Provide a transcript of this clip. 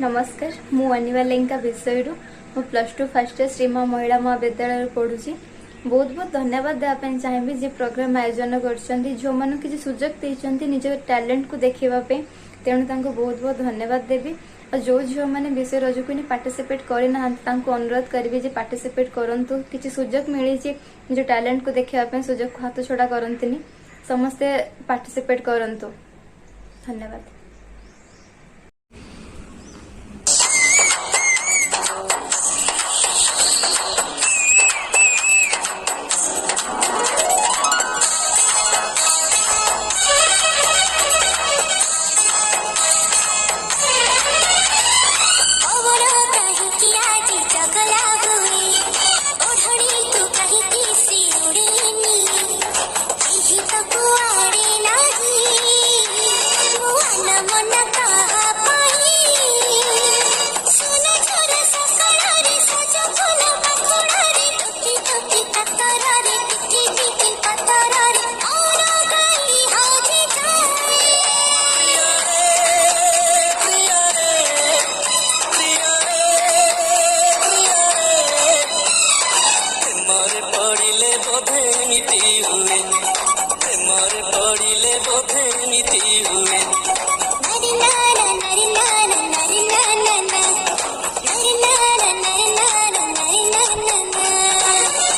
नमस्कार मु अनिवा लेंका विषय मु +2 फर्स्ट इयर श्रीमा महिला महाविद्यालय पढ़ुची। बहुत बहुत धन्यवाद देवाई चाहिए जे प्रोग्राम आयोजन कर झील मान किसी सुजोग देते निज टैलेंट को देखापी तेणु बहुत बहुत धन्यवाद देवी। और जो झील मैंने विषय रजक पार्टिसिपेट करना अनुरोध करी पार्टिसिपेट करूँ किसी सुजोग मिली निज टैलेंट को देखापी सुजोग को हाथ छड़ा करती समस्ते पार्टिसिपेट करूँ। धन्यवाद। प्रेमर पड़िले बोधे नीति हुए